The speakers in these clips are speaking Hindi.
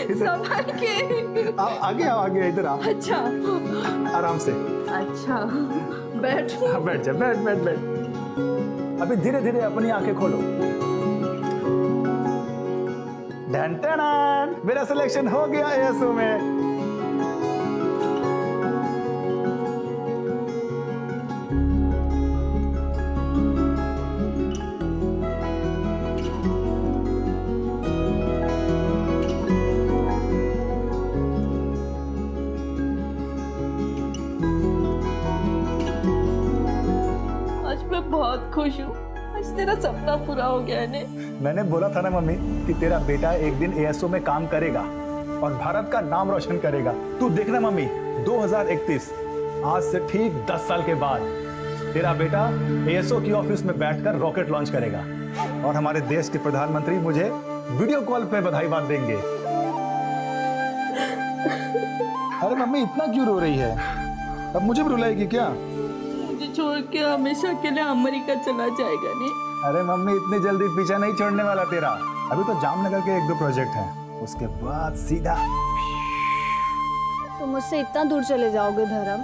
संभाल के। आगे आओ, आगे इधर आओ। अच्छा आराम से। अच्छा बैठ। हाँ, बैठ जा, बैठ बैठ बैठ। अभी धीरे धीरे अपनी आंखें खोलो। डन डन, मेरा सिलेक्शन हो गया एएसओ में। आज मैं बहुत खुश हूँ, आज तेरा सपना पूरा हो गया है। मैंने बोला था ना मम्मी कि तेरा बेटा एक दिन एएसओ में काम करेगा और भारत का नाम रोशन करेगा। तू देखना मम्मी, 2031 आज से ठीक 10 साल के बाद तेरा बेटा एएसओ की ऑफिस में बैठकर रॉकेट लॉन्च करेगा और हमारे देश के प्रधानमंत्री मुझे वीडियो कॉल पे बधाई बात देंगे। अरे मम्मी इतना क्यों रो रही है? अब मुझे भी रुलाएगी क्या? मुझे छोड़ के हमेशा के लिए अमेरिका चला जाएगा नहीं? अरे मम्मी इतनी जल्दी पीछा नहीं छोड़ने वाला तेरा। अभी तो जामनगर के 1-2 प्रोजेक्ट हैं, उसके बाद सीधा। तुम मुझसे इतना दूर चले जाओगे धर्म,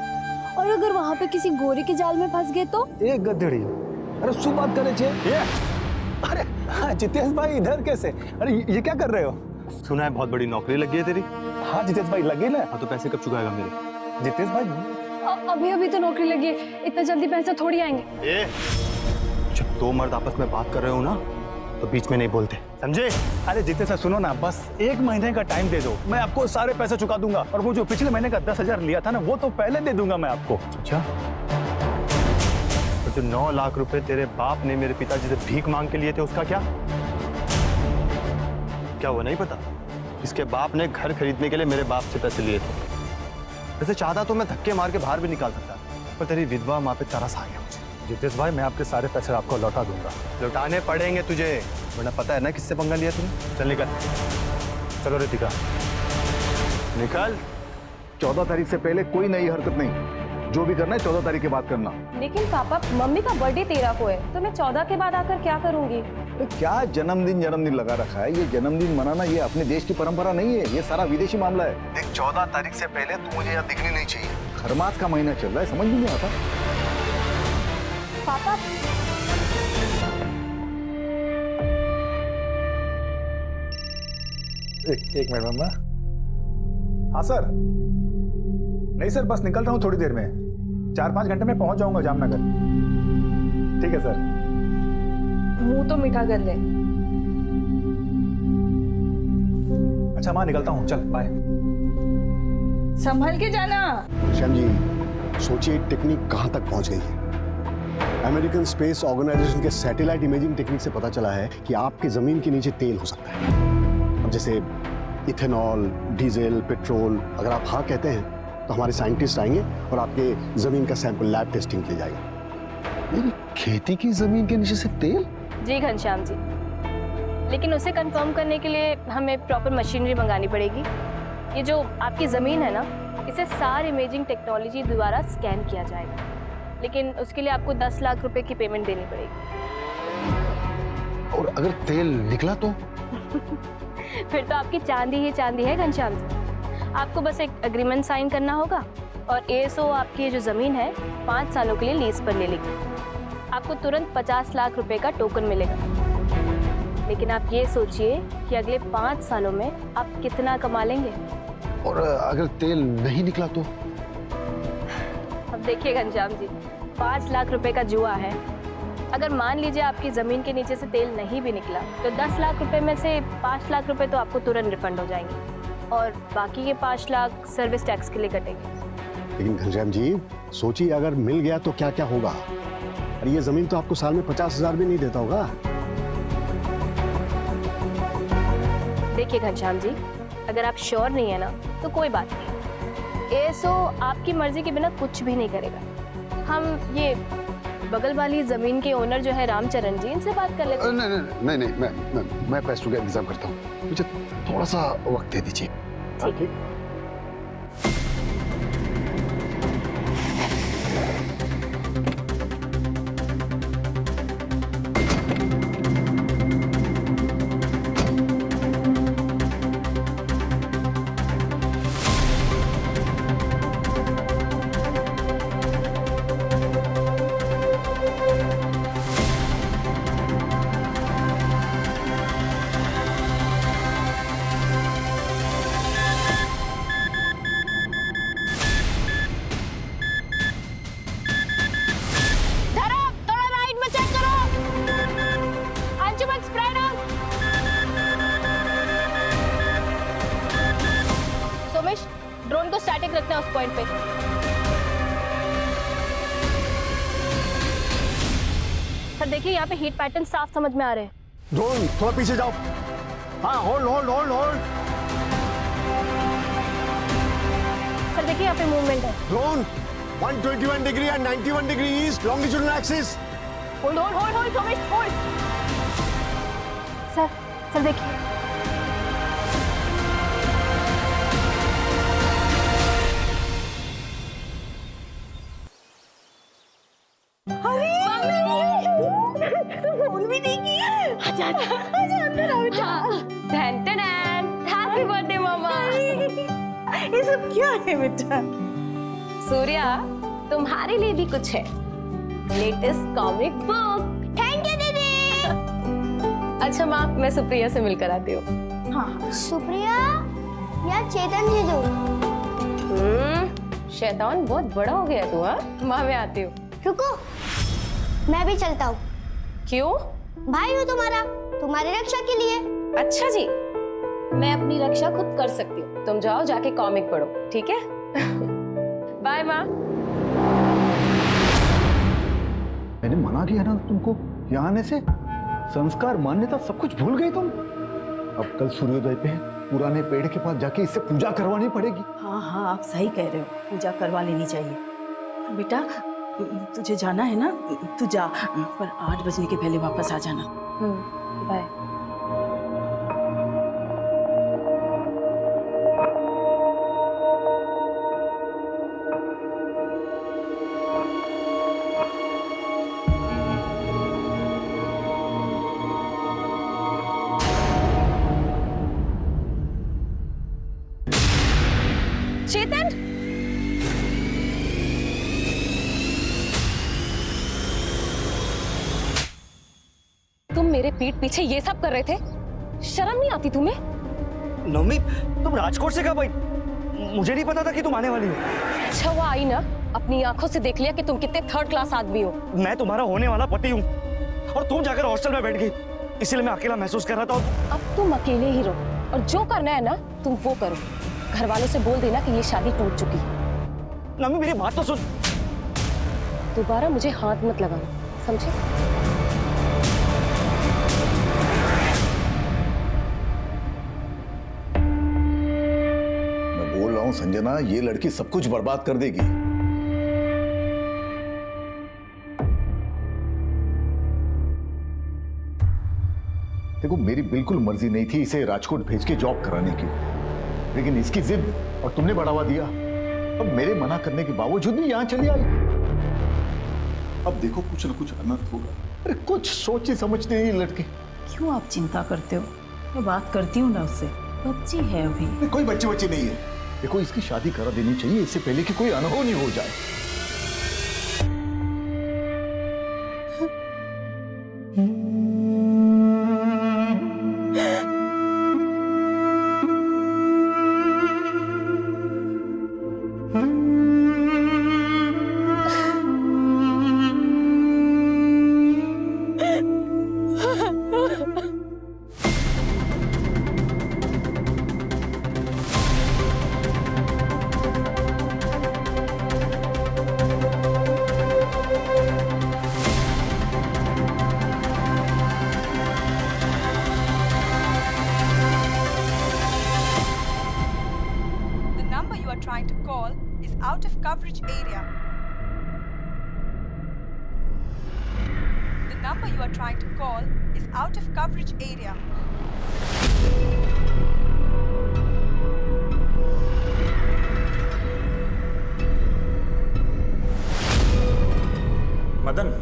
और अगर वहाँ पे किसी गोरी के जाल में फंस गए तो? एक गधेड़ी। अरे सु बात करे छे। अरे हाँ, जितेश भाई इधर कैसे? अरे ये क्या कर रहे हो? सुना है बहुत बड़ी नौकरी लगी है तेरी। हाँ जितेश भाई लगी ना। हाँ तो पैसे कब चुकाएगा मेरे? जितेश भाई अभी अभी तो नौकरी लगी है, इतना जल्दी पैसे थोड़ी आएंगे। जब दो मर्द आपस में बात कर रहे हो ना तो बीच में नहीं बोलते, समझे? अरे जितेश भाई सुनो ना, बस 1 महीने का टाइम दे दो, मैं आपको सारे पैसे चुका दूंगा। और वो जो पिछले महीने का 10,000 लिया था ना, वो तो पहले दे दूंगा मैं आपको। अच्छा, तो जो 9 लाख रुपए तेरे बाप ने मेरे पिताजी से भीख मांग के लिए थे उसका क्या? क्या वो नहीं पता? इसके बाप ने घर खरीदने के लिए मेरे बाप से पैसे लिए थे। वैसे चाहता तो मैं धक्के मार के बाहर भी निकाल सकता, पर तेरी विधवा माँ पे तरस आ गया मुझे। जितेश भाई मैं आपके सारे पैसे आपको लौटा दूंगा। लौटाने पड़ेंगे तुझे, वरना पता है ना किससे पंगा लिया तूने। चल निकल। चलो रितिका निकल। 14 तारीख से पहले कोई नई हरकत नहीं, जो भी करना है 14 तारीख के बाद करना। लेकिन पापा, मम्मी का बर्थडे 13 को है, तो मैं 14 के बाद आकर क्या करूंगी? तो क्या जन्मदिन लगा रखा है? ये जन्मदिन मनाना ये अपने देश की परंपरा नहीं है, ये सारा विदेशी मामला है। देख 14 तारीख से पहले तू मुझे यहाँ दिखनी नहीं चाहिए। खरमास का महीना चल रहा है, समझ में नहीं आता। पापा एक मिनट मम्मा। हाँ सर। नहीं सर, बस निकल रहा हूँ थोड़ी देर में, 4-5 घंटे में पहुंच जाऊंगा जामनगर। ठीक है सर। मुंह तो मीठा कर ले। अच्छा माँ निकलता हूँ, चल बाय। संभल के जाना। श्याम जी सोचिए टेक्निक कहाँ तक पहुँच गई है। अमेरिकन स्पेस ऑर्गेनाइजेशन के सैटेलाइट इमेजिंग टेक्निक से पता चला है कि आपके जमीन के नीचे तेल हो सकता है। अब जैसे इथेनॉल, डीजल, पेट्रोल। अगर आप हाँ कहते हैं तो हमारे साइंटिस्ट आएंगे और आपके जमीन का सैंपल लैब टेस्टिंग के लिए जाएगा। मेरी खेती की जमीन के नीचे से तेल? जी घनश्याम जी, लेकिन उसे कंफर्म करने के लिए हमें प्रॉपर मशीनरी मंगानी पड़ेगी। ये जो आपकी ज़मीन है ना, इसे सार इमेजिंग टेक्नोलॉजी द्वारा स्कैन किया जाएगा, लेकिन उसके लिए आपको 10 लाख रुपए की पेमेंट देनी पड़ेगी। और अगर तेल निकला तो? फिर तो आपकी चांदी ही चांदी है घनश्याम जी। आपको बस एक एग्रीमेंट साइन करना होगा और एएसओ आपकी ये जो ज़मीन है 5 सालों के लिए लीज पर ले लेगी। आपको तुरंत 50 लाख रुपए का टोकन मिलेगा। लेकिन आप ये सोचिए कि अगले 5 सालों में आप कितना कमा लेंगे। और अगर तेल नहीं निकला तो? अब देखिए घनश्याम जी, 5 लाख रुपए का जुआ है। अगर मान लीजिए आपकी ज़मीन के नीचे से तेल नहीं भी निकला तो 10 लाख रुपए में से 5 लाख रुपए तो आपको तुरंत रिफंड हो जाएंगे और बाकी के 5 लाख सर्विस टैक्स के लिए कटेंगे। लेकिन घनश्याम जी सोचिए अगर मिल गया तो क्या क्या होगा? अरे ये जमीन तो आपको साल में 50,000 भी नहीं देता होगा। देखिए घनश्याम जी, अगर आप श्योर नहीं है ना तो कोई बात नहीं। एएसओ आपकी मर्जी के बिना कुछ भी नहीं करेगा। हम ये बगल वाली जमीन के ओनर जो है रामचरण जी, इनसे बात कर लेते हैं। नहीं, मैं पैसों का इंतजाम करता हूँ, मुझे थोड़ा सा वक्त दे दीजिए। ठीक है। ड्रोन को स्टैटिक रखना है उस पॉइंट पे। सर देखिए यहाँ पे हीट पैटर्न साफ समझ में आ रहे हैं। ड्रोन थोड़ा पीछे जाओ। हाँ, hold hold hold hold. Sir देखिए यहाँ पे मूवमेंट है। Drone 121 degree and 91 degree east longitudinal axis. Hold hold hold hold Somesh hold. Sir देखिए। फोन भी नहीं किया। आजा आजा आजा अंदर आओ बेटा। हैप्पी बर्थडे मामा। ये सब क्या है बेटा? सूर्या तुम्हारे लिए भी कुछ है, latest comic book. Thank you दीदी। अच्छा माँ, मैं सुप्रिया से मिलकर आती हूँ। हाँ सुप्रिया या चेतन जीजू? शैतान बहुत बड़ा हो गया तू। हाँ माँ, मैं आती हूँ। रुको, मैं भी चलता हूँ। क्यों? भाई हूँ तुम्हारा, तुम्हारी रक्षा के लिए। अच्छा जी, मैं अपनी रक्षा खुद कर सकती हूँ। तुम जाओ जाके कॉमिक पढ़ो, ठीक है? बाय माँ। मैंने मना किया ना तुमको यहाँ आने से। संस्कार मान्यता सब कुछ भूल गई तुम। अब कल सूर्योदय पे पुराने पेड़ के पास जाके इससे पूजा करवानी पड़ेगी। हाँ हाँ, आप सही कह रहे हो, पूजा करवा लेनी चाहिए। बेटा तुझे जाना है ना, तू जा, पर 8 बजने के पहले वापस आ जाना। बाय। चेतन, तुम मेरे पीठ पीछे ये सब कर रहे थे? शर्म नहीं आती तुम्हें? नवमी, तुम राजकोट से कब आई? मुझे नहीं पता था कि तुम आने वाली हो। अच्छा हुआ आई ना, अपनी आंखों से देख लिया कि तुम कितने थर्ड क्लास आदमी हो। मैं तुम्हारा होने वाला पति हूँ और तुम जाकर हॉस्टल में बैठ गई, इसलिए मैं अकेला महसूस कर रहा था। अब तुम अकेले ही रहो और जो करना है ना तुम वो करो। घर वालों से बोल देना कि ये शादी टूट चुकी है। नवमी मेरी बात तो सुन। दोबारा मुझे हाथ मत लगाना, समझे? मैं बोल रहा हूं संजना, ये लड़की सब कुछ बर्बाद कर देगी। देखो, मेरी बिल्कुल मर्जी नहीं थी इसे राजकोट भेज के जॉब कराने की, लेकिन इसकी जिद और तुमने बढ़ावा दिया। अब मेरे मना करने के बावजूद भी यहां चली आई। अब देखो कुछ ना कुछ अनर्थ होगा। अरे कुछ सोचती समझती नहीं लड़की। क्यों आप चिंता करते हो? मैं बात करती हूँ ना उससे, बच्ची है अभी। कोई बच्ची नहीं है। देखो, इसकी शादी करा देनी चाहिए इससे पहले कि कोई अनहोनी हो जाए। Trying to call is out of coverage area. The number you are trying to call is out of coverage area. Madan,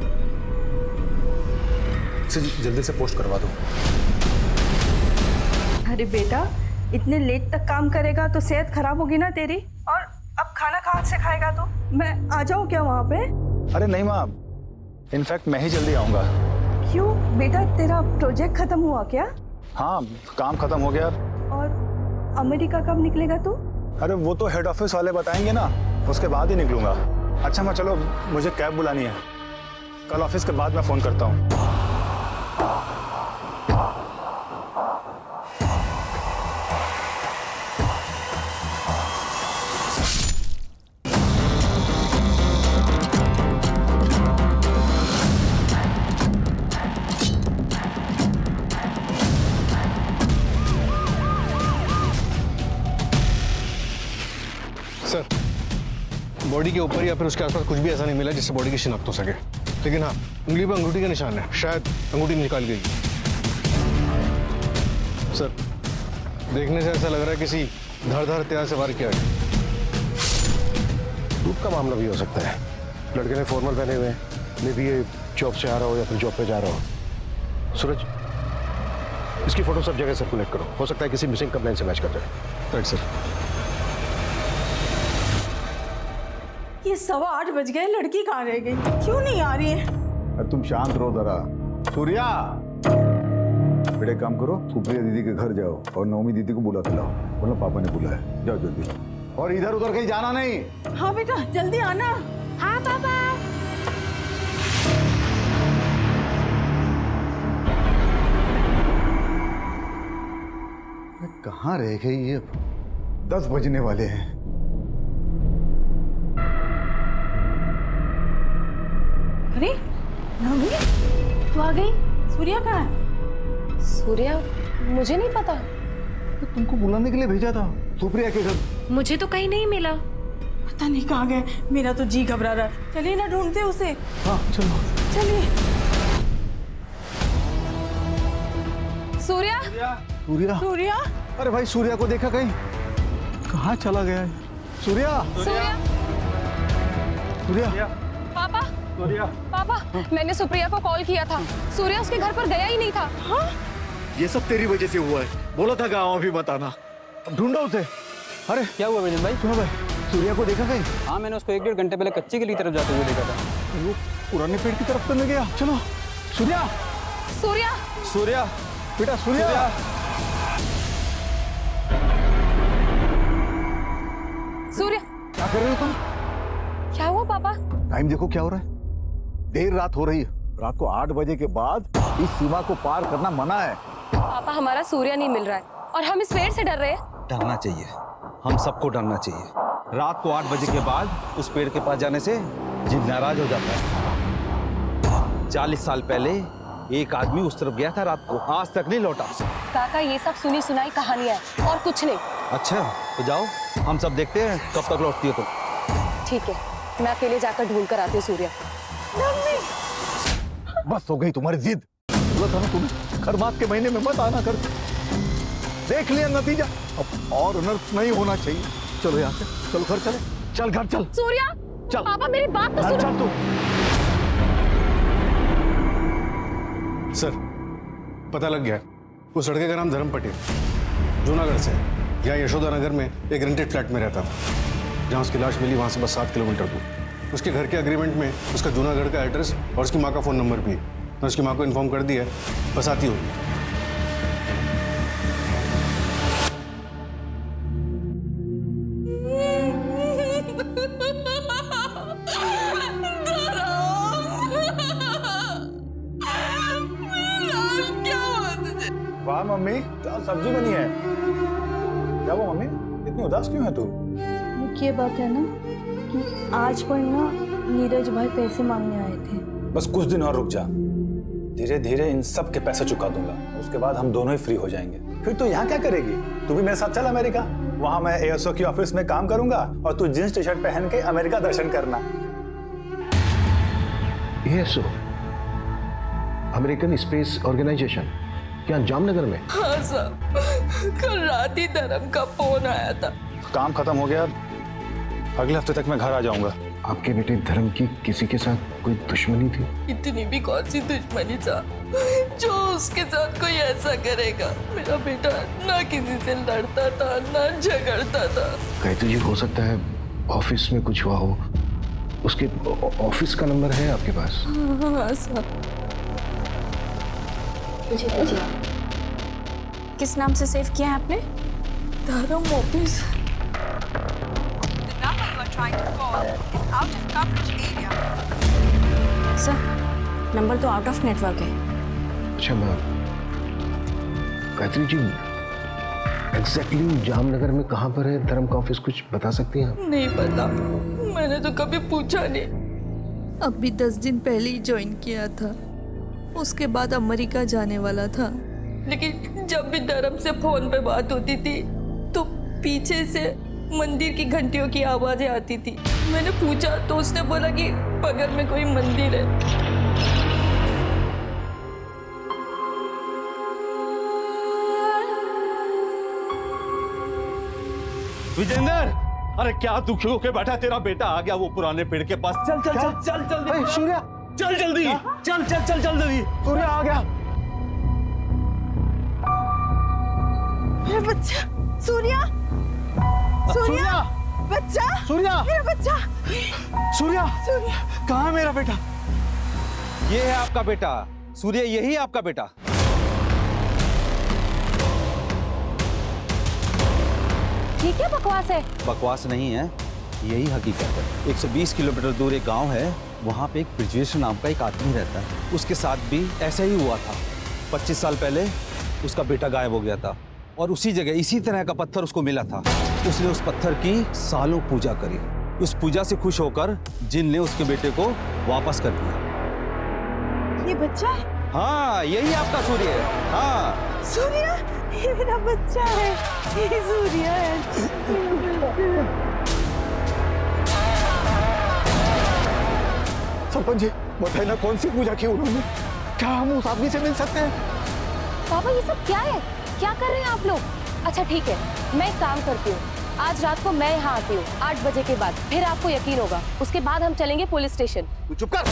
इसे जल्दी से पोस्ट करवा दो। अरे बेटा, इतने लेट तक काम करेगा तो सेहत खराब होगी ना तेरी। और अब खाना कहाँ से खाएगा तू? मैं आ जाऊँ क्या वहाँ पे? अरे नहीं माँ, इनफैक्ट मैं ही जल्दी आऊँगा। क्यों बेटा, तेरा प्रोजेक्ट खत्म हुआ क्या? हाँ, काम खत्म हो गया। और अमेरिका कब निकलेगा तू? अरे वो तो हेड ऑफिस वाले बताएंगे ना, उसके बाद ही निकलूंगा। अच्छा माँ, चलो मुझे कैब बुलानी है, कल ऑफिस के बाद मैं फ़ोन करता हूँ। सर, बॉडी के ऊपर या फिर उसके आसपास कुछ भी ऐसा नहीं मिला जिससे बॉडी की शिनाख्त हो सके, लेकिन हाँ उंगली पर अंगूठी का निशान है, शायद अंगूठी निकाल गई। सर, देखने से ऐसा लग रहा है किसी धारदार हथियार से वार किया है। धूप का मामला भी हो सकता है। लड़के ने फॉर्मल पहने हुए हैं, मे भी ये जॉब से आ रहा हो या फिर जॉब पे जा रहा हो। सूरज, इसकी फोटो सब जगह सर्कुलेट करो, हो सकता है किसी मिसिंग कंप्लेन से मैच कर जाए। Right sir. ये 8:15 बज गए, लड़की कहाँ रह गई? क्यों नहीं आ रही है? अब तुम शांत रहो जरा। सूर्या, बेटे काम करो, सुप्रिया दीदी के घर जाओ और नवमी दीदी को बुला के लाओ, वरना पापा ने बुलाया। जाओ जल्दी, और इधर उधर कहीं जाना नहीं। हाँ बेटा, जल्दी आना। हाँ पापा। कहाँ रह गई ये? 10 बजने वाले हैं। अरे नवमी, तू आ गई? सूर्या कहाँ है? सूर्या, मुझे नहीं पता। तो तुमको बुलाने के लिए भेजा था सुप्रिया के घर। मुझे तो कहीं नहीं मिला। पता नहीं कहाँ गए, मेरा तो जी घबरा रहा है। चलिए ना ढूंढते उसे। हाँ चलो चलिए। सूर्या, सूर्या, सूर्या, अरे भाई सूर्या को देखा कहीं? कहाँ चला गया है सूर्या? सूर्या, सूर्या, पापा, पापा, मैंने सुप्रिया को कॉल किया था। सूर्या उसके घर पर गया ही नहीं था। हाँ? ये सब तेरी वजह से हुआ है। बोला था गाँव भी मत आना। अब ढूंढो उसे। अरे क्या हुआ विजन भाई? सुनो भाई, सूर्या को देखा कहीं? हाँ, मैंने उसको 1-1.5 घंटे पहले कच्चे की तरफ जाते हुए देखा था। वो पुराने पेड़ की तरफ तो नहीं गया? चलो सूर्या, सूर्या, सूर्या, बेटा सूर्या। सूर्या, क्या कर रहे हो तुम? क्या हुआ पापा? टाइम देखो क्या हो रहा है। देर रात हो रही है। रात को 8 बजे के बाद इस सीमा को पार करना मना है। पापा, हमारा सूर्या नहीं मिल रहा है और हम इस पेड़ से डर रहे हैं। डरना चाहिए, हम सबको डरना चाहिए। रात को 8 बजे के बाद उस पेड़ के पास जाने से जिन नाराज हो जाता है। 40 साल पहले एक आदमी उस तरफ गया था रात को, आज तक नहीं लौटा। काका, ये सब सुनी सुनाई कहानियां है और कुछ नहीं। अच्छा, तो जाओ, हम सब देखते हैं कब तक लौटती हो तुम। ठीक है, मैं अकेले जाकर ढूंढ कर आती हूँ सूर्या। बस हो गई तुम्हारी जिद। बोला था ना तुम्हें, खरमास के महीने में मत आना कर। देख लिया नतीजा, अब और अनर्थ नहीं होना चाहिए। चलो यहाँ से, चलो घर चले। चल घर चल। सूर्या, चल। पापा मेरी बात तो घर सुनो। चल तू। सर, पता लग गया, उस लड़के का नाम धर्म पटेल, जूनागढ़ से, यहाँ यशोदा नगर में एक रेंटेड फ्लैट में रहता था। जहाँ उसकी लाश मिली वहाँ से बस 7 किलोमीटर दूर। उसके घर के अग्रीमेंट में उसका जूनागढ़ का एड्रेस और उसकी माँ का फ़ोन नंबर भी है। मैं उसकी माँ को इन्फॉर्म कर दिया है, बस आती होगी। वाह मम्मी, क्या सब्जी बनी है? क्या वो मम्मी, इतनी उदास क्यों है तू? मुख्य बात है ना कि आज पर ना नीरज भाई पैसे मांगने आए थे। बस कुछ दिन और रुक जा, धीरे धीरे इन सब के पैसे चुका दूंगा। उसके बाद हम दोनों ही फ्री हो जाएंगे। फिर तू यहाँ क्या करेगी? तू भी मेरे साथ चल अमेरिका। वहां मैं एएसओ की ऑफिस में काम करूंगा और तू जींस टी शर्ट पहन के अमेरिका दर्शन करना। एएसओ, अमेरिकन स्पेस ऑर्गेनाइजेशन, क्या जामनगर में? हाँ साहब, कल रात ही धर्म का फोन आया था। काम खत्म हो गया, अगले हफ्ते तक मैं घर आ जाऊंगा। आपके बेटे धर्म की किसी के साथ कोई दुश्मनी थी? इतनी भी कौन सी दुश्मनी था जो उसके साथ कोई ऐसा करेगा। मेरा बेटा ना किसी से लड़ता था ना झगड़ता था। गायत्री जी, हो सकता है ऑफिस में कुछ हुआ हो। उसके ऑफिस का नंबर है आपके पास? हाँ साहब। किस नाम से सेव किया है आपने? धर्म office. The number you are trying to call is out of coverage area. Sir, number तो आउट ऑफ नेटवर्क है। अच्छा मैम, गायत्री जी एग्जैक्टली जामनगर में कहाँ पर है धर्म का ऑफिस, कुछ बता सकती हैं आप? नहीं पता, मैंने तो कभी पूछा नहीं। अभी 10 दिन पहले ही ज्वाइन किया था, उसके बाद अमेरिका जाने वाला था। लेकिन जब भी धर्म से फोन पे बात होती थी तो पीछे से मंदिर की घंटियों की आवाजें आती थी। मैंने पूछा तो उसने बोला कि बगल में कोई मंदिर है। विजेंद्र, अरे क्या दुखी होके बैठा, तेरा बेटा आ गया वो पुराने पेड़ के पास। चल चल चल चल जल्दी। सूर्या, चल जल्दी, चल चल चल चल जल्दी। सूर्या आ गया। मेरा बच्चा सूर्या, सूर्या, बच्चा, सूर्या, मेरा बच्चा, सूर्या, सूर्या। कहाँ है मेरा बेटा? ये है आपका बेटा सूर्य, यही आपका बेटा। ये क्या बकवास है? बकवास नहीं है, यही हकीकत है। 120 किलोमीटर दूर एक गांव है, वहां पे एक ब्रजेश नाम का एक आदमी रहता है। उसके साथ भी ऐसा ही हुआ था। 25 साल पहले उसका बेटा गायब हो गया था और उसी जगह इसी तरह का पत्थर उसको मिला था। उसने उस पत्थर की सालों पूजा करी। उस पूजा से खुश होकर जिन ने उसके बेटे को वापस कर दिया। ये बच्चा है? हाँ, यही आपका सूर्य है। हाँ सूर्या, ये मेरा बच्चा है, ये सूर्या है। सरपंच जी, बताइए ना कौन सी पूजा की उन्होंने? क्या हम उस आदमी से मिल सकते हैं? पापा ये सब क्या है? क्या कर रहे हैं आप लोग? अच्छा ठीक है, मैं एक काम करती हूँ, आज रात को मैं यहाँ आती हूँ 8 बजे के बाद, फिर आपको यकीन होगा। उसके बाद हम चलेंगे पुलिस स्टेशन। तू चुप कर।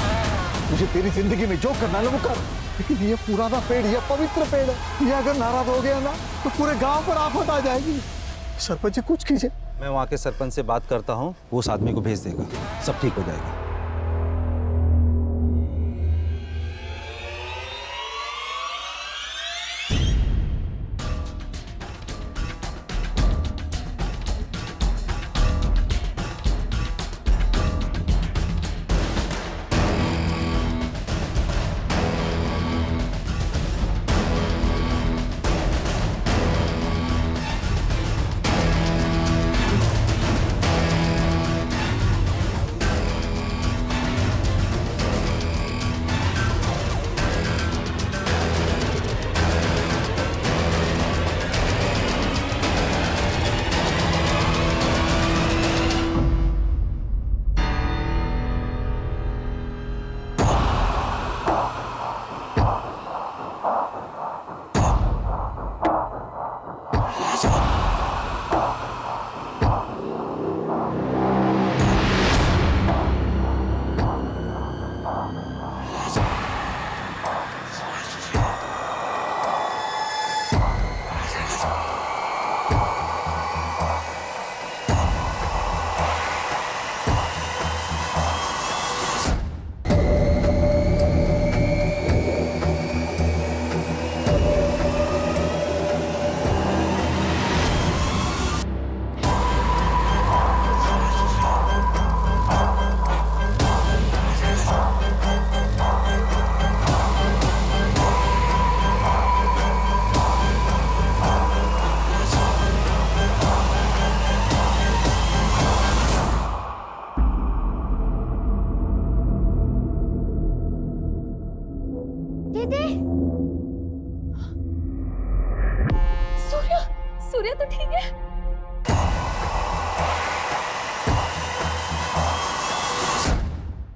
मुझे तेरी जिंदगी में जो करना है वो कर, लेकिन ये पुराना पेड़, ये पवित्र पेड़ है, ये अगर नाराज हो गया ना तो पूरे गांव पर आफत आ जाएगी। सरपंच जी कुछ कीजिए। मैं वहाँ के सरपंच से बात करता हूँ, वो उस आदमी को भेज देगा, सब ठीक हो जाएगा। सूर्य तो ठीक है?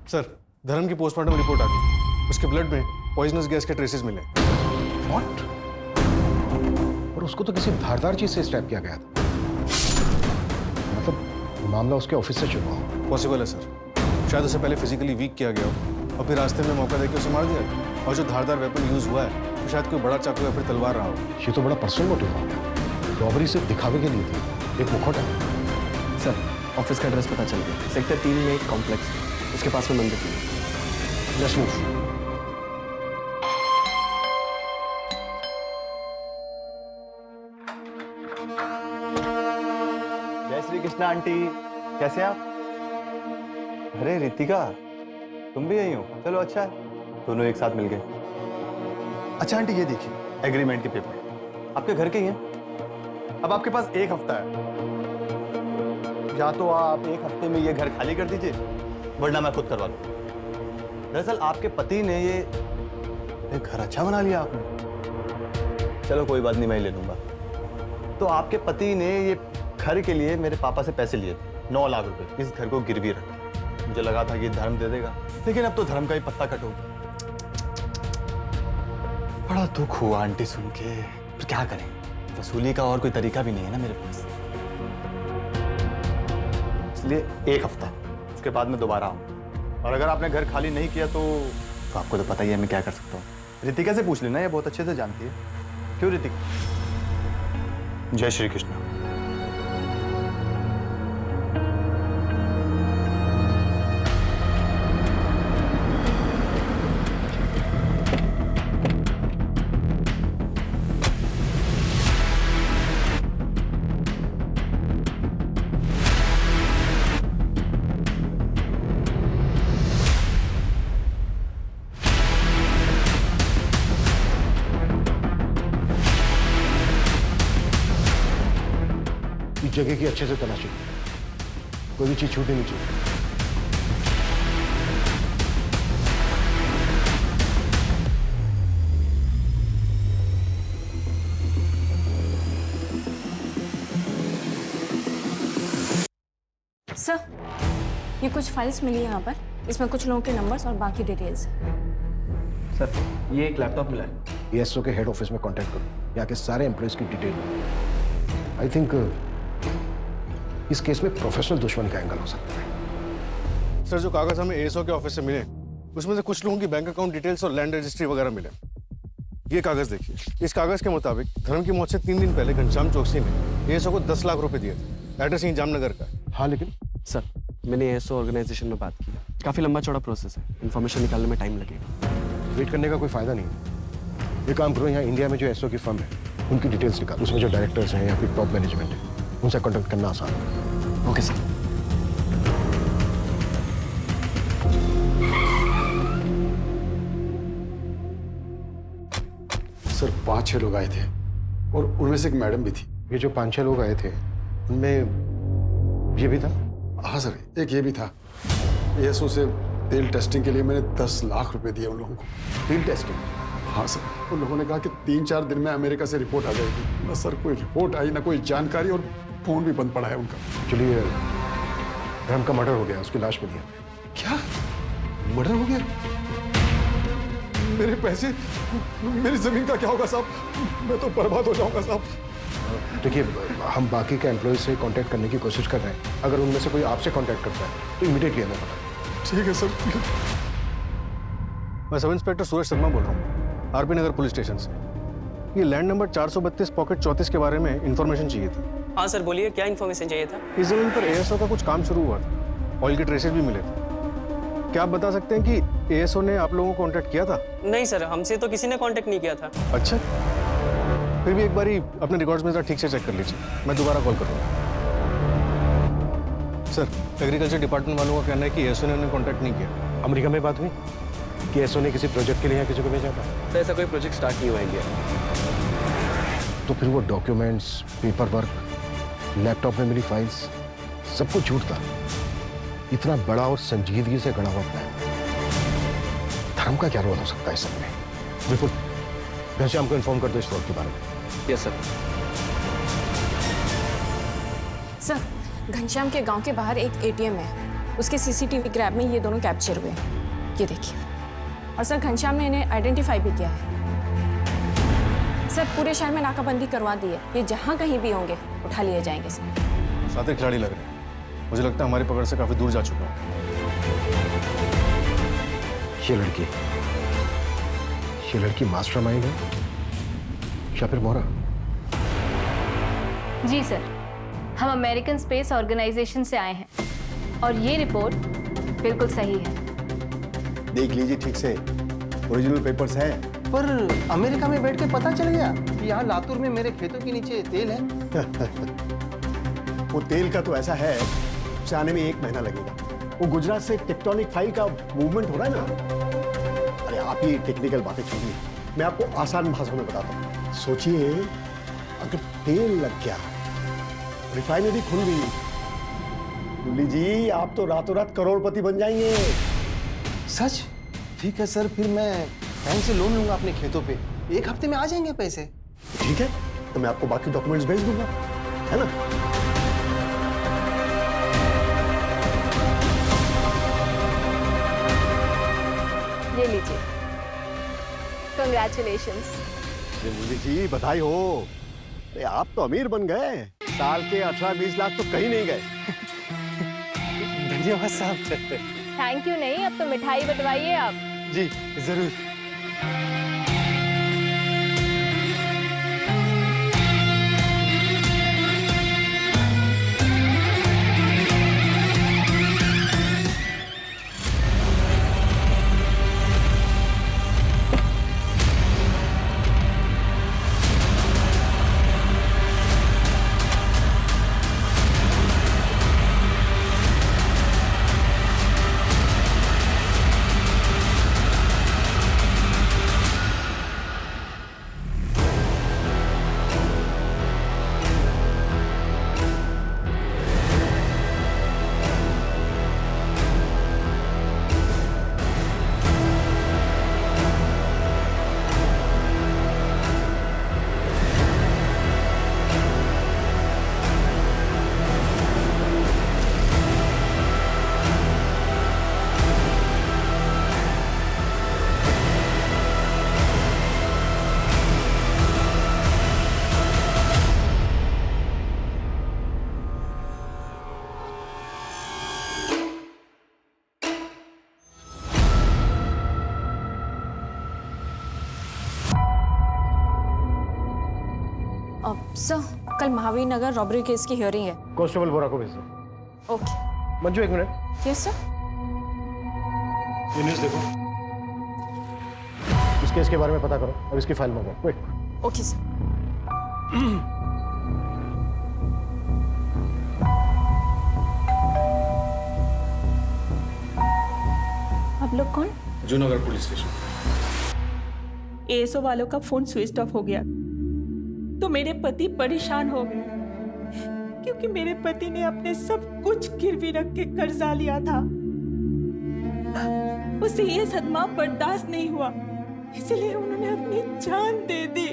सर, धर्म की पोस्टमार्टम रिपोर्ट आ गई। उसके ब्लड में पॉइजनस गैस के ट्रेसेस मिले। व्हाट? और उसको तो किसी धारदार चीज से स्टैब किया गया था। मतलब मामला उसके ऑफिस से चुका हो। पॉसिबल है सर, शायद उसे पहले फिजिकली वीक किया गया हो और फिर रास्ते में मौका देकर उसे मार दिया। और जो धारदार वेपन यूज हुआ है तो शायद कोई बड़ा चाकू या फिर तलवार रहा हो। ये तो बड़ा पर्सनल मोटिव हो गया। रॉबरी सिर्फ दिखावे के लिए थी, एक मुखौटा। सर, ऑफिस का एड्रेस पता चल गया। सेक्टर 3 में एक कॉम्प्लेक्स, उसके पास में मंदिर है। Let's move. जय श्री कृष्णा आंटी, कैसे हैं आप? अरे रितिका, तुम भी यही हो? चलो अच्छा है, दोनों एक साथ मिल गए। अच्छा आंटी ये देखिए, एग्रीमेंट के पेपर आपके घर के ही हैं। अब आपके पास 1 हफ्ता है, या तो आप 1 हफ्ते में ये घर खाली कर दीजिए, वरना मैं खुद करवा लूँ। दरअसल आपके पति ने ये घर अच्छा बना लिया आपने। चलो कोई बात नहीं, मैं ही ले लूंगा। तो आपके पति ने ये घर के लिए मेरे पापा से पैसे लिए थे, 9 लाख रुपए, इस घर को गिरवी रखा। मुझे लगा था कि धर्म दे देगा, लेकिन अब तो धर्म का ही पत्ता कट हो गया। बड़ा दुख हुआ आंटी सुन के, पर क्या करें, वसूली का और कोई तरीका भी नहीं है ना मेरे पास। इसलिए 1 हफ्ता, उसके बाद मैं दोबारा आऊँ। और अगर आपने घर खाली नहीं किया तो आपको तो पता ही है मैं क्या कर सकता हूँ। रितिका से पूछ लेना, ये बहुत अच्छे से जानती है। क्यों रितिका? जय श्री कृष्ण। जगह की अच्छे से तलाशी, कोई भी चीज छूटनी नहीं चाहिए। सर, ये कुछ फाइल्स मिली यहाँ पर, इसमें कुछ लोगों के नंबर्स और बाकी डिटेल्स हैं। सर, ये एक लैपटॉप मिला है। ESO के हेड ऑफिस में कांटेक्ट करो, यहाँ के सारे एम्प्लॉयज की डिटेल। आई थिंक इस केस में प्रोफेशनल दुश्मनी का एंगल हो सकता है। सर, जो कागज हमें ASO के ऑफिस से मिले, उसमें से कुछ लोगों की बैंक अकाउंट डिटेल्स और लैंड रजिस्ट्री वगैरह मिले। ये कागज देखिए, इस कागज के मुताबिक धर्म की मौत से 3 दिन पहले घनश्याम चौकसी ने ASO को 10 लाख रुपए दिए थे। एड्रेस यहीं जामनगर का है। हाँ, लेकिन सर, मैंने ASO ऑर्गेनाइजेशन में बात की, काफी लंबा चौड़ा प्रोसेस है, इन्फॉर्मेशन निकालने में टाइम लगेगा। वेट करने का कोई फायदा नहीं है। ये काम करो, यहाँ इंडिया में जो ASO की फर्म है उनकी डिटेल्स निकालो, उसमें जो डायरेक्टर्स हैं या फिर टॉप मैनेजमेंट है उनसे कॉन्टेक्ट करना आसान है। Okay sir. सर, 5-6 लोग आए थे और उनमें से एक मैडम भी थी। ये जो 5-6 लोग आए थे उनमें ये भी था? हाँ सर, एक ये भी था। ASO से तेल टेस्टिंग के लिए मैंने 10 लाख रुपए दिए उन लोगों को। तेल टेस्टिंग? हाँ सर, उन लोगों ने कहा कि 3-4 दिन में अमेरिका से रिपोर्ट आ जाएगी। ना सर कोई रिपोर्ट आई, ना कोई जानकारी, और फोन भी बंद पड़ा है उनका। चलिए, धर्म का मर्डर हो गया, उसकी लाश मिली है। क्या मर्डर हो गया? मेरे पैसे, मेरी जमीन का क्या होगा साहब? मैं तो बर्बाद हो जाऊंगा साहब। देखिए, हम बाकी के एम्प्लॉय से कांटेक्ट करने की कोशिश कर रहे हैं। अगर उनमें से कोई आपसे कांटेक्ट करता है तो इमीडिएटली हमें बताएं। ठीक है सर। मैं सब इंस्पेक्टर सूरज शर्मा बोल रहा हूँ, RP नगर पुलिस स्टेशन से। ये लैंड नंबर 432 पॉकेट 34 के बारे में इंफॉर्मेशन चाहिए थी। हाँ सर, बोलिए, क्या इन्फॉर्मेशन चाहिए था? इस जमीन पर ASO का कुछ काम शुरू हुआ था, ऑयल के ट्रेसेस भी मिले थे। क्या आप बता सकते हैं कि ASO ने आप लोगों को कांटेक्ट किया था? नहीं सर, हमसे तो किसी ने कांटेक्ट नहीं किया था। अच्छा, फिर भी एक बारी अपने रिकॉर्ड्स में जरा ठीक से चेक कर लीजिए, मैं दोबारा कॉल करूँगा। सर, एग्रीकल्चर डिपार्टमेंट वालों का कहना है कि ASO ने उन्हें कांटेक्ट नहीं किया। अमेरिका में बात हुई कि ASO ने किसी प्रोजेक्ट के लिए यहाँ किसी को भेजा था? तो ऐसा कोई प्रोजेक्ट स्टार्ट नहीं हुआ इंडिया में। तो फिर वो डॉक्यूमेंट्स, पेपर वर्क, लैपटॉप में मिली फाइल्स, सब कुछ झूठ था। इतना बड़ा और संजीदगी से गढ़ा हुआ प्लान, धर्म का क्या रोल हो सकता है इस सब में? बिल्कुल, घनश्याम को इन्फॉर्म कर दो इस फ्रॉड के बारे में। Yes sir. सर, घनश्याम के गांव के बाहर एक ATM है, उसके CCTV क्रैब में ये दोनों कैप्चर हुए हैं, ये देखिए। और सर, घनश्याम ने इन्हें आइडेंटिफाई भी किया है। सर, पूरे शहर में नाकाबंदी करवा दी है, ये जहाँ कहीं भी होंगे उठा लिए जाएंगे सर। साथी खिलाड़ी लग रहे हैं, मुझे लगता है हमारी पकड़ से काफी दूर जा चुका है। ये लड़की मास्टरमाइंड है या फिर मोहरा? जी सर, हम अमेरिकन स्पेस ऑर्गेनाइजेशन से आए हैं और ये रिपोर्ट बिल्कुल सही है। देख लीजिए ठीक से, ओरिजिनल पेपर्स हैं। पर अमेरिका में बैठ के पता चल गया कि यहाँ लातूर में मेरे खेतों के नीचे तेल है। वो तेल का तो ऐसा है, उसे आने में 1 महीना लगेगा। वो गुजरात से टेक्टोनिक फाइल का मूवमेंट हो रहा है ना। अरे आप ही टेक्निकल बातें छोड़िए, मैं आपको आसान भाषा में बताता हूँ। सोचिए, अगर तेल लग गया, रिफाइनरी खुल गई, मुरली जी आप तो रातों रात करोड़पति बन जाएंगे। सच? ठीक है सर, फिर मैं बैंक से लोन लूंगा अपने खेतों पे, 1 हफ्ते में आ जाएंगे पैसे। ठीक है, तो मैं आपको बाकी डॉक्यूमेंट्स भेज दूंगा, है ना? कंग्रेचुलेशंस। मुझे जी बधाई हो। अरे आप तो अमीर बन गए। साल के 18-20 लाख तो कहीं नहीं गए। धन्यवाद साहब। थैंक यू नहीं, अब तो मिठाई बंटवाइए आप। जी जरूर। सर, कल महावीर नगर रॉबरी केस की हियरिंग है। कांस्टेबल बोरा को भेज दो। ओके। मंजू एक मिनट। Yes sir. ये न्यूज़ देखो। इस केस के बारे में पता करो और इसकी फाइल मंगाओ। क्विक। Okay sir. आप लोग कौन? Junagadh police station. एएसओ वालों का फोन स्विच ऑफ हो गया तो मेरे पति परेशान हो गए, क्योंकि मेरे पति ने अपने सब कुछ गिरवी रख के कर्जा लिया था। उसे ये सदमा बर्दाश्त नहीं हुआ, इसलिए उन्होंने अपनी जान दे दी।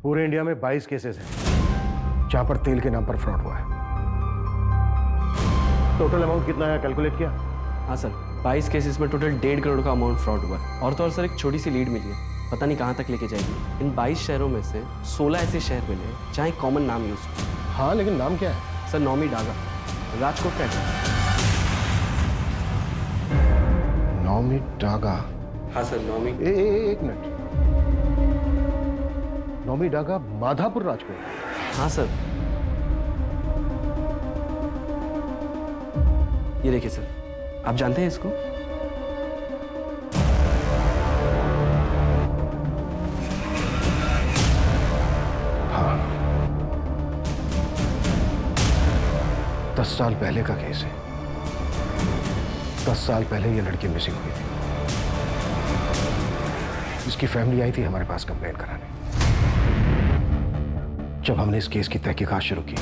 पूरे इंडिया में 22 केसेस हैं जहां पर तेल के नाम पर फ्रॉड हुआ है। टोटल अमाउंट कितना है कैलकुलेट किया? हाँ सर, 22 केसेस में टोटल 1.5 करोड़ का अमाउंट फ्रॉड हुआ है। और तो और सर, एक छोटी सी लीड मिली है, पता नहीं कहाँ तक लेके जाएगी। इन 22 शहरों में से 16 ऐसे शहर मिले जहाँ एक कॉमन नाम यूज हो। हाँ, लेकिन नाम क्या है? सर, नौमी डागा, राजकोट का है। नौमी डागा? हाँ सर, नौमी। एक मिनट। नौमी डागा, माधापुर, राजकोट। हाँ सर। ये देखिए सर, आप जानते हैं इसको? हाँ, 10 साल पहले का केस है। 10 साल पहले ये लड़की मिसिंग हुई थी। इसकी फैमिली आई थी हमारे पास कंप्लेन कराने। जब हमने इस केस की तहकीकात शुरू की,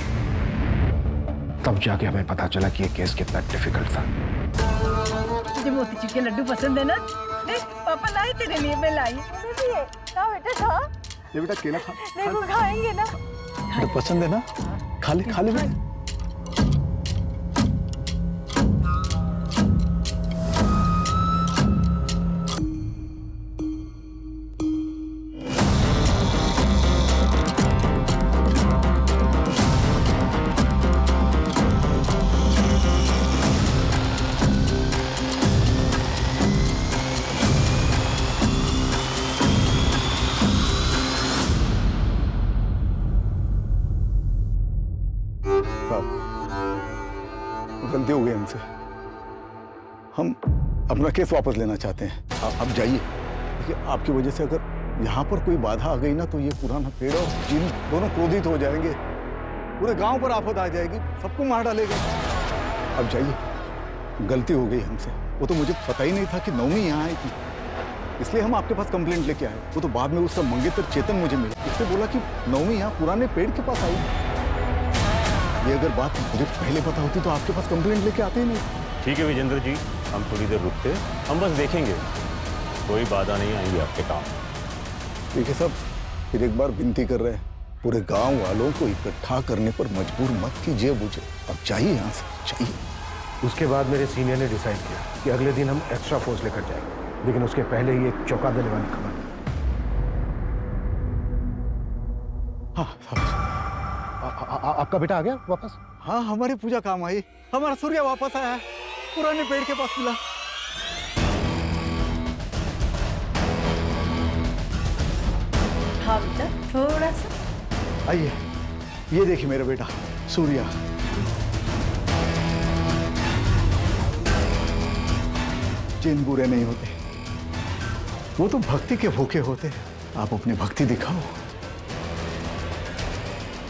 तब जाके हमें पता चला कि ये केस कितना डिफिकल्ट था। तुझे मोतीचूर के लड्डू पसंद है ना? देख, पापा लाई तेरे लिए, मैं लाई। खा बेटा, खा। ये बेटा केला खा। देखो, खाएंगे ना? तो पसंद है ना? खा ले बेटा। गलती हो गई हमसे। हम अपना केस वापस लेना चाहते हैं। आप जाइए। देखिए, आपकी वजह से अगर यहाँ पर कोई बाधा आ गई ना, तो ये पुराना पेड़ और जिन दोनों क्रोधित हो जाएंगे। पूरे गांव पर आफत आ जाएगी, सबको मार डालेगा। अब जाइए, गलती हो गई हमसे। वो तो मुझे पता ही नहीं था कि नौमी यहाँ आई थी, इसलिए हम आपके पास कंप्लेंट लेके आए। वो तो बाद में उसका मंगेतर चेतन मुझे मिला, उसने बोला कि नौमी यहाँ पुराने पेड़ के पास आई। ये अगर बात मुझे पहले पता होती तो आपके पास कंप्लेंट लेके आते ही नहीं। ठीक है विजेंद्र जी, हम थोड़ी देर रुकते, हम बस देखेंगे कोई बाधा नहीं आएंगी आपके काम। ठीक है साहब, फिर एक बार विनती कर रहे हैं, पूरे गांव वालों को इकट्ठा करने पर मजबूर मत कीजिए मुझे। अब चाहिए यहाँ से, चाहिए। उसके बाद मेरे सीनियर ने डिसाइड किया कि अगले दिन हम एक्स्ट्रा फोर्स लेकर जाएंगे, लेकिन उसके पहले ही एक चौंका देने वाली खबर। आपका बेटा आ गया वापस? हाँ, हमारी पूजा काम आई, हमारा सूर्य वापस आया है, पुराने पेड़ के पास मिला। हाँ बेटा, थोड़ा सा। आइए, ये देखिए मेरा बेटा सूर्या। जिन बुरे नहीं होते, वो तो भक्ति के भूखे होते हैं। आप अपनी भक्ति दिखाओ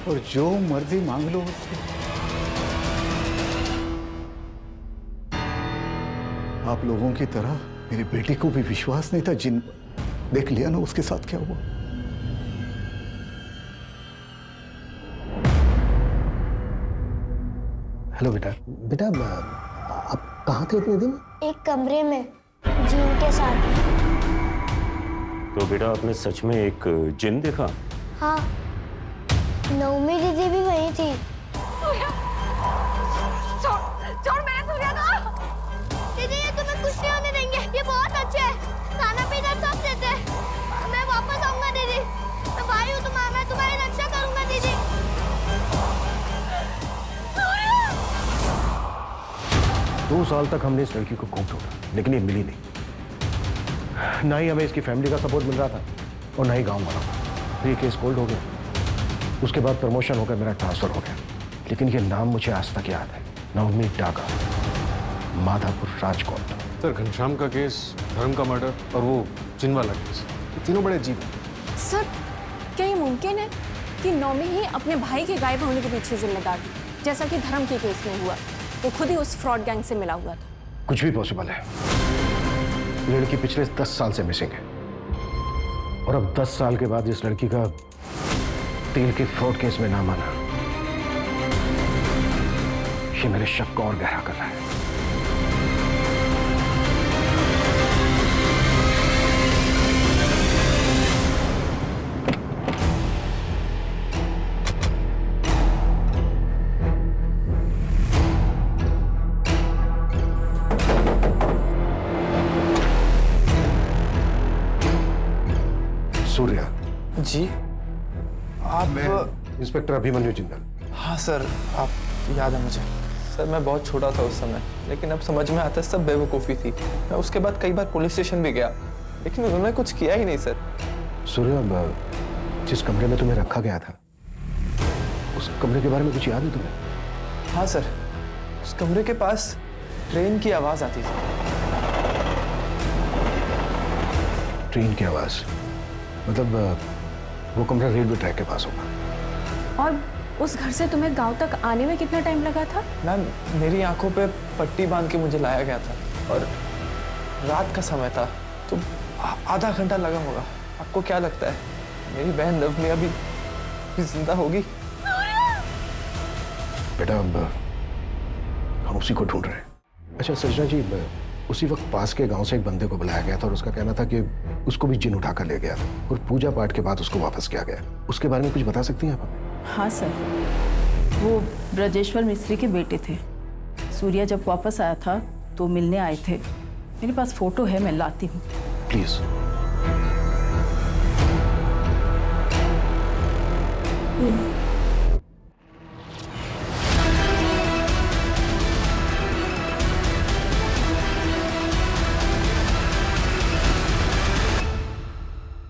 और जो मर्जी मांग लो उससे। आप लोगों की तरह मेरी बेटी को भी विश्वास नहीं था जिन पर। देख लिया ना उसके साथ क्या हुआ। हेलो बेटा। बेटा आप कहाँ थे इतने दिन? एक कमरे में जिन के साथ। तो बेटा आपने सच में एक जिन देखा? हाँ, नवमी दीदी भी वही थी। छोड़ मेरे सूर्या को। दीदी ये तुम्हें कुछ नहीं होने देंगे, ये बहुत अच्छे हैं, खाना पीना सब देते हैं। मैं वापस आऊंगा दीदी, मैं भाई हूँ तुम्हारा, मैं तुम्हारी रक्षा करूंगा दीदी। 2 साल तक हमने इस लड़की को खूब ढूंढा, लेकिन ये मिली नहीं। ना ही हमें इसकी फैमिली का सपोर्ट मिल रहा था और ना ही गांव वालों का। फिर ये केस कोल्ड हो गया, उसके बाद प्रमोशन होकर मेरा ट्रांसफर हो गया। लेकिन ये नाम मुझे आज तक याद है, नवमी डागा, माधापुर, राजकोट। सर, घनश्याम का केस, धर्म का मर्डर और वो जिन वाला केस, ये तीनों बड़े अजीब हैं। सर, क्या ये मुमकिन है कि नौमी ही अपने भाई के गायब होने के पीछे जिम्मेदार थी, जैसा कि धर्म के केस में हुआ? वो खुद ही उस फ्रॉड गैंग से मिला हुआ था। कुछ भी पॉसिबल है। लड़की पिछले 10 साल से मिसिंग है और अब 10 साल के बाद इस लड़की का तेल के फ्रॉड केस में नाम आना, ये मेरे शक को और गहरा कर रहा है। सूर्या जी, आप? इंस्पेक्टर अभिमन्यु जिंदल। हाँ सर, आप याद है मुझे। सर मैं बहुत छोटा था उस समय, लेकिन अब समझ में आता है सब बेवकूफ़ी थी। मैं उसके बाद कई बार पुलिस स्टेशन भी गया, लेकिन उन्होंने कुछ किया ही नहीं सर। सूर्या, जिस कमरे में तुम्हें रखा गया था, उस कमरे के बारे में कुछ याद है तुम्हें? हाँ सर, उस कमरे के पास ट्रेन की आवाज़ आती थी। ट्रेन की आवाज़? मतलब वो कमरा रेलवे ट्रैक के पास होगा। और उस घर से तुम्हें गांव तक आने में कितना टाइम लगा था? मैम, मेरी आंखों पे पट्टी बांध के मुझे लाया गया था और रात का समय था, तो आधा घंटा लगा होगा। आपको क्या लगता है मेरी बहन नवमी अभी जिंदा होगी? बेटा, हम उसी को ढूंढ रहे हैं। अच्छा सजना जी, उसी वक्त पास के गांव से एक बंदे को बुलाया गया था और उसका कहना था कि उसको भी जिन उठा कर ले गया था और पूजा पाठ के बाद उसको वापस किया गया। उसके बारे में कुछ बता सकती हैं आप हमें? हाँ सर, वो ब्रजेश्वर मिस्त्री के बेटे थे। सूर्या जब वापस आया था तो मिलने आए थे। मेरे पास फोटो है, मैं लाती हूँ। प्लीज।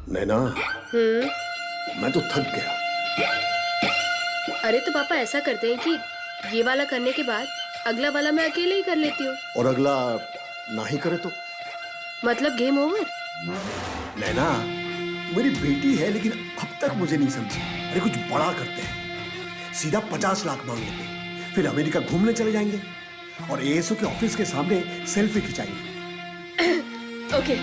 नैना, मैं तो थक गया। अरे तो पापा ऐसा करते हैं कि ये वाला करने के बाद अगला वाला मैं अकेले ही कर लेती हूँ। और अगला ना ही करे तो? मतलब गेम ओवर? नैना, मेरी बेटी है लेकिन अब तक मुझे नहीं समझी। अरे कुछ बड़ा करते हैं, सीधा 50 लाख मांग लेंगे, फिर अमेरिका घूमने चले जाएंगे और एएसओ के ऑफिस के सामने सेल्फी खिंचाएंगे। ओके।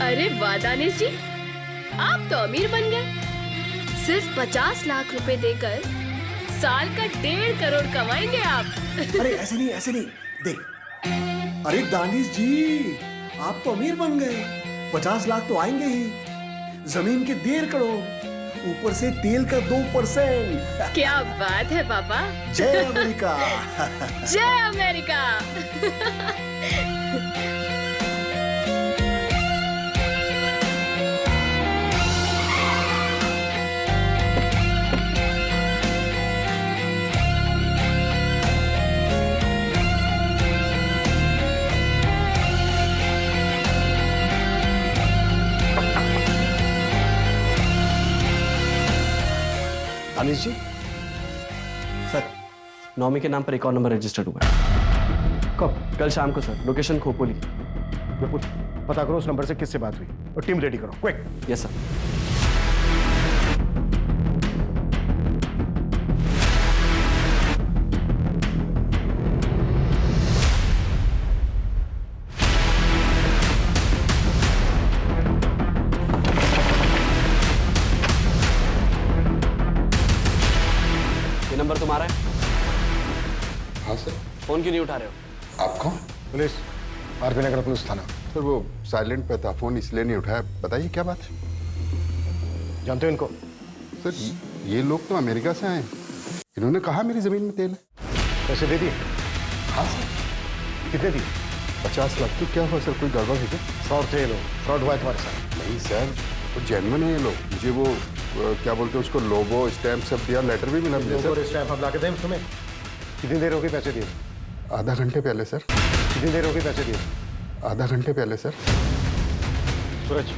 अरे वाह दानिश जी, आप तो अमीर बन गए। सिर्फ 50 लाख रुपए देकर साल का 1.5 करोड़ कमाएंगे आप। अरे ऐसे नहीं, ऐसे नहीं। देख, अरे दानिश जी, आप तो अमीर बन गए। 50 लाख तो आएंगे ही, जमीन के 1.5 करोड़, ऊपर से तेल का 2%। क्या बात है पापा। जय अमेरिका। जय अमेरिका। दानिश जी, सर नौमी के नाम पर एक और नंबर रजिस्टर्ड हुआ है। कब? कल शाम को सर, लोकेशन खोपोली। विपुल, पता करो उस नंबर से किससे बात हुई और टीम रेडी करो, क्विक। Yes sir. नंबर तुम्हारा है? हाँ सर। फोन क्यों नहीं उठा रहे हो? आप कौन? पुलिस, आरपी नगर पुलिस थाना। सर वो साइलेंट पे था, फोन इसलिए नहीं उठाया। बताइए क्या बात है? जानते हो इनको? सर ये लोग तो अमेरिका से आए, इन्होंने कहा मेरी जमीन में तेल है। पैसे दे दिए? हाँ सर। कितने दिए? 50 लाख। तो क्या हुआ सर, कोई गड़बड़ है क्या? फ्रॉड थे ये लोग, फ्रॉड हुआ है तुम्हारे साथ। नहीं सर, वो जेन्युइन है ये लोग। मुझे वो क्या बोलते हैं उसको, लोगो स्टैम्प सब दिया, लेटर भी मिला मुझे लोगो सर। स्टैम्प हम ला के दें तुम्हें? कितनी देर हो गई पैसे दिए? आधा घंटे पहले सर। कितनी देर हो गई पैसे दिए? आधा घंटे पहले सर। सूरज,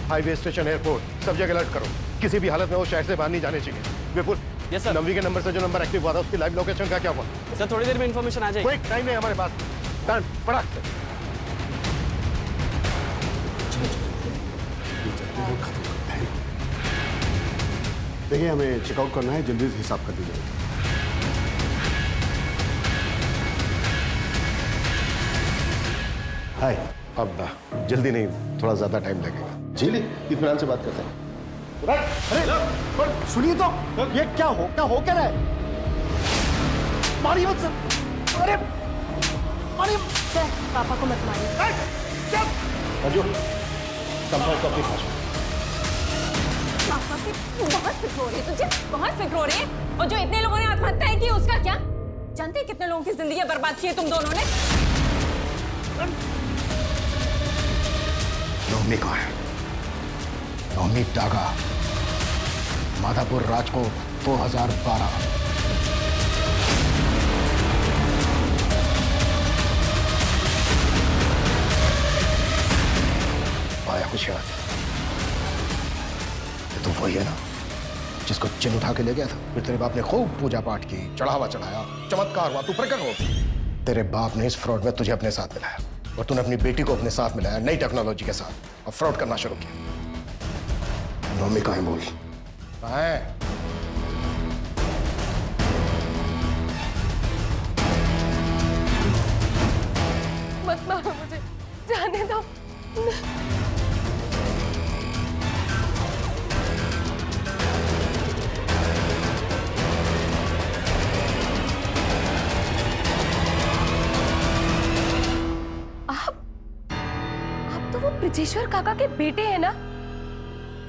हाईवे स्टेशन, एयरपोर्ट, सब जगह अलर्ट करो। किसी भी हालत में वो शहर से बाहर नहीं जाने चाहिए। विपुल, यस सर। नवी के नंबर से जो नंबर एक्टिव हुआ था उसकी लाइव लोकेशन का क्या हुआ? सर थोड़ी देर में इन्फॉर्मेशन आ जाएगी। कोई टाइम नहीं हमारे पास। डन, फटाक से। देखिए हमें चेकआउट करना है, जल्दी से हिसाब कर दीजिए। हाय, अब जल्दी नहीं, थोड़ा ज्यादा टाइम लगेगा। जी इत्मीनान से बात करते हैं। अरे सुनिए तो, ये क्या हो क्या रहा है? मारिए मत सर। अरे मारिए सर, पापा को मत मारिए। अर्जुन, कंफर्ट अपनी भाषा। पापा की बहुत फिक्र हो रही है तुझे, बहुत फिक्र हो रही है। और जो इतने लोगों ने आत्महत्या की उसका क्या? जानते हैं कितने लोगों की जिंदगी बर्बाद की है तुम दोनों ने? नौमी कहाँ है? नौमी डागा, माधापुर, राजकोट, 2012। आया कुछ याद? ये तो वही है ना जिसको चिन्ह उठा के ले गया था। फिर तेरे बाप ने खूब पूजा पाठ की, चढ़ावा चढ़ाया, चमत्कार हुआ, तू प्रकट हो। तेरे बाप ने इस फ्रॉड में तुझे अपने साथ मिलाया और तूने अपनी बेटी को अपने साथ मिलाया नई टेक्नोलॉजी के साथ और फ्रॉड करना शुरू किया। नौमी कहाँ है बोल? कहाँ है? मत मारो मुझे, जाने दो। आप तो वो ब्रिजेश्वर काका के बेटे हैं ना,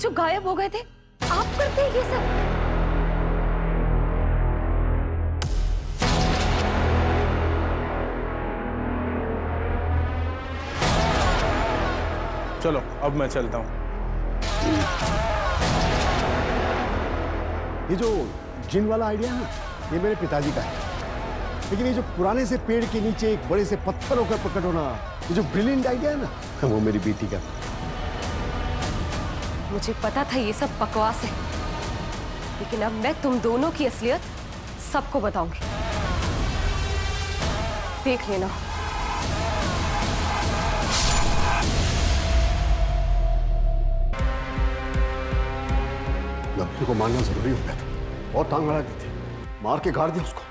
जो गायब हो गए थे? आप करते हैं ये सब? चलो अब मैं चलता हूँ। ये जो जिन वाला आइडिया है ना, ये मेरे पिताजी का है। लेकिन ये जो पुराने से पेड़ के नीचे एक बड़े से पत्थर होकर प्रकट होना, ये जो ब्रिलियंट आइडिया है ना, वो मेरी बेटी का। मुझे पता था ये सब बकवास है, लेकिन अब मैं तुम दोनों की असलियत सबको बताऊंगी। देख लेना। लड़की को मारना जरूरी हो गया था और टांग अड़ा दी थी, मार के गाड़ दिया उसको।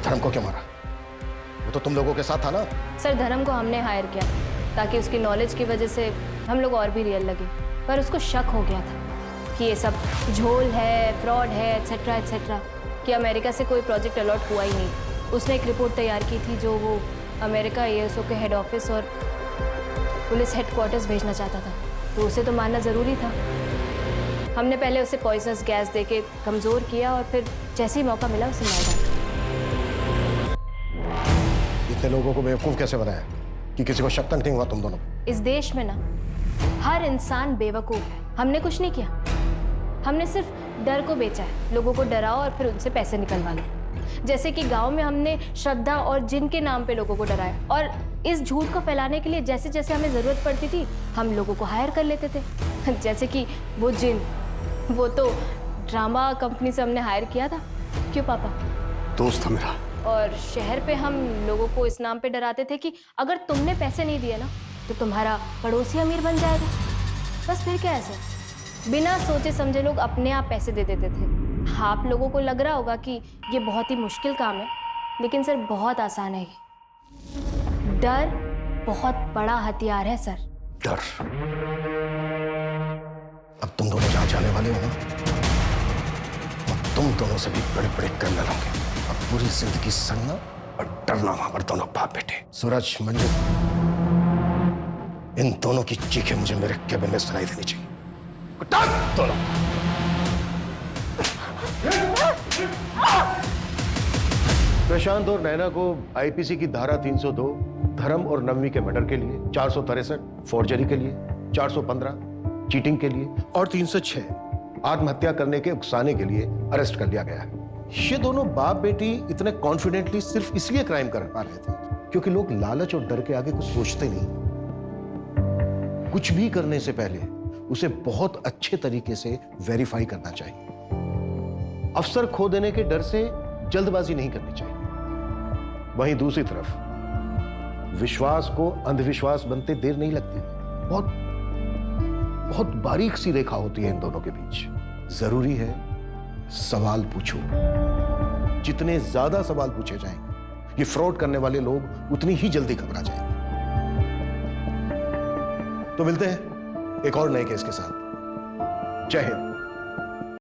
धर्म को क्यों मारा? वो तो तुम लोगों के साथ था ना? सर, धर्म को हमने हायर किया ताकि उसकी नॉलेज की वजह से हम लोग और भी रियल लगे, पर उसको शक हो गया था कि ये सब झोल है, फ्रॉड है, एटसेट्रा एटसेट्रा, कि अमेरिका से कोई प्रोजेक्ट अलॉट हुआ ही नहीं। उसने एक रिपोर्ट तैयार की थी जो वो अमेरिका ASO के हेड ऑफिस और पुलिस हेडक्वार्टर्स भेजना चाहता था, तो उसे तो मानना ज़रूरी था। हमने पहले उसे पॉइजनस गैस देके कमज़ोर किया और फिर जैसे ही मौका मिला उसे मार डाला। इतने लोगों को बेवकूफ़ कैसे बनाया कि किसी को शक तक नहीं हुआ तुम दोनों? इस देश में ना हर इंसान बेवकूफ़ है। हमने कुछ नहीं किया, हमने सिर्फ डर को बेचा है। लोगों को डराओ और फिर उनसे पैसे निकलवा लो। जैसे कि गांव में हमने श्रद्धा और जिन के नाम पे लोगों को डराया, और इस झूठ को फैलाने के लिए जैसे जैसे हमें ज़रूरत पड़ती थी हम लोगों को हायर कर लेते थे। जैसे कि वो जिन, वो तो ड्रामा कंपनी से हमने हायर किया था। क्यों पापा? दोस्त था मेरा। और शहर पे हम लोगों को इस नाम पे डराते थे कि अगर तुमने पैसे नहीं दिए ना तो तुम्हारा पड़ोसी अमीर बन जाएगा। बस फिर क्या ऐसे बिना सोचे समझे लोग अपने आप पैसे दे देते थे। आप लोगों को लग रहा होगा कि ये बहुत ही मुश्किल काम है, लेकिन सर बहुत आसान है ये। डर बहुत बड़ा हथियार है सर। डर? अब तुम दोनों जहां जाने वाले हो ना, अब तुम दोनों से भी बड़े बड़े क्रिमिनल होंगे। अब पूरी जिंदगी सड़ना और डरना वहां पर दोनों बाप बेटे। सूरज, मंजू, इन दोनों की चीखें मुझे मेरे केबिन में सुनाई देनी चाहिए। दोनों प्रशांत और नैना को आईपीसी की धारा 302 धर्म और नवमी के मर्डर के लिए, 463 फोर्जरी के लिए, 415 चीटिंग के लिए और 306 आत्महत्या करने के उकसाने के लिए अरेस्ट कर लिया गया है। ये दोनों बाप बेटी इतने कॉन्फिडेंटली सिर्फ इसलिए क्राइम कर पा रहे थे क्योंकि लोग लालच और डर के आगे कुछ सोचते नहीं। कुछ भी करने से पहले उसे बहुत अच्छे तरीके से वेरीफाई करना चाहिए। अफसर खो देने के डर से जल्दबाजी नहीं करनी चाहिए। वहीं दूसरी तरफ विश्वास को अंधविश्वास बनते देर नहीं लगती। बहुत बारीक सी रेखा होती है इन दोनों के बीच। जरूरी है सवाल पूछो। जितने ज्यादा सवाल पूछे जाएंगे ये फ्रॉड करने वाले लोग उतनी ही जल्दी घबरा जाएंगे। तो मिलते हैं एक और नए केस के साथ। जय हिंद।